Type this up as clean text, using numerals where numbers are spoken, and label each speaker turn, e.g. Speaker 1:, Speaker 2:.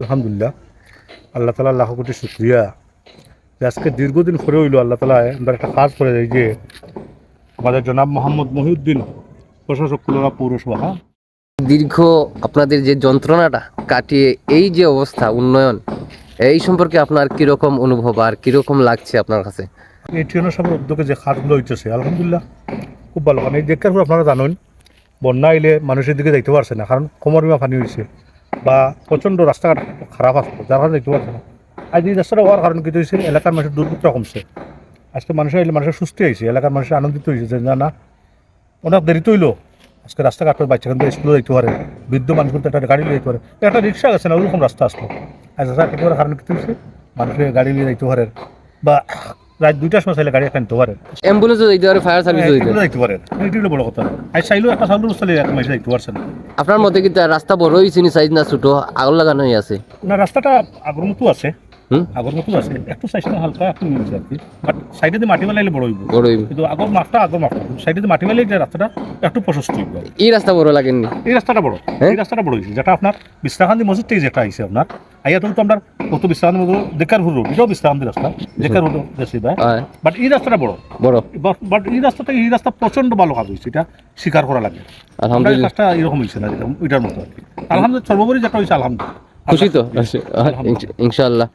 Speaker 1: আলহামদুলিল্লাহ, আল্লাহ তালা লাখ কোটি শুক্রিয়া যে আজকে দীর্ঘদিন পরে হইল আল্লাহ তালা আমরা একটা কাজ করে যাই যে আমাদের জনাব মোহাম্মদ মহিউদ্দিন প্রশাসক কুলোরা পৌরসভা
Speaker 2: দীর্ঘ আপনাদের যে যন্ত্রণাটা কাটিয়ে এই যে অবস্থা উন্নয়ন এই সম্পর্কে আপনার কিরকম অনুভব আর কিরকম লাগছে আপনার কাছে?
Speaker 1: এই টিউনের সামনে উদ্যোগে যে খাতগুলো হইতেছে আলহামদুলিল্লাহ খুব ভালো। কারণ এই দেখার পর আপনারা জানেন বন্যা আইলে মানুষের দিকে যাইতে পারছে না, কারণ কোমর বিমা পানি হয়েছে বা প্রচণ্ড রাস্তাঘাট খারাপ আসতো, যার কারণে যাইতে পারছে না। আজ এই রাস্তাটা হওয়ার কারণ কি হয়েছে, এলাকার মানুষের দুর্ভোগটা কমছে। আজকে মানুষের আইলে মানুষের সুস্থ হয়েছে, এলাকার মানুষের আনন্দিত হয়েছে যে না অনেক দেরিতে হইলো আজকে রাস্তাঘাট বাচ্চা কিন্তু স্কুলে যাইতে পারে, বৃদ্ধ মানুষ কিন্তু একটা গাড়ি নিয়ে যাইতে পারে, একটা রিক্সা গেছে না ওরকম রাস্তা আসলো। আচ্ছা একেবারে কারণ কি হয়েছে, মানুষের গাড়ি নিয়ে যাইতে পারে বা রাত 2টার সময় চাইলে গাড়ি একটা নিতে পারে,
Speaker 2: অ্যাম্বুলেন্সও দিতে পারে, ফায়ার সার্ভিসও দিতে পারে।
Speaker 1: যাইতে পারে। এটি হলো বড় কথা। আর চাইলেও একটা চাউলের বস্তা এক মাসে যাইতে পারছে না।
Speaker 2: আপনার মতে কি রাস্তা বড় হয়েছে নি সাইজ না ছোট আগল লাগানোই আছে?
Speaker 1: না, রাস্তাটা আগর মতো আছে,
Speaker 2: হুম,
Speaker 1: আগর মতো আছে, একটু সাইজটা হালকা একটু নিয়েছে আর কি। বাট সাইডে দিয়ে মাটি বানাইলে বড় হইব,
Speaker 2: বড় হইব।
Speaker 1: কিন্তু আগর মাপটা সাইডে দিয়ে মাটি বানাইলে রাস্তাটা একটু প্রশস্ত হইব।
Speaker 2: এই রাস্তা বড় লাগেনি?
Speaker 1: এই রাস্তাটা বড়,
Speaker 2: হ্যাঁ?
Speaker 1: এই রাস্তাটা বড় হয়েছে, যেটা আপনার বিশ্রাকান্দি মসজিদ থেকে যেটা আইছে আপনার আইয়া তো আমরা কত বিশ্রাকান্দি মতো দেখার হুড়ো, এটাও বিশ্রাকান্দি রাস্তা দেখার হুড়ো বেশি ভাই।
Speaker 2: হ্যাঁ,
Speaker 1: বাট এই রাস্তাটা বড়,
Speaker 2: বড়।
Speaker 1: বাট এই রাস্তা প্রচন্ড ভালো কাজ হয়েছে, এটা স্বীকার করা লাগে। আমরা এই
Speaker 2: আলহামদুলিল্লাহ,
Speaker 1: কাজটা এরকম হয়েছে না, এরকম ওইটার মতো আর কি। আলহামদুলিল্লাহ, সর্বোপরি যেটা হয়েছে আলহামদুলিল্লাহ।
Speaker 2: খুশি তো? ইনশাআল্লাহ।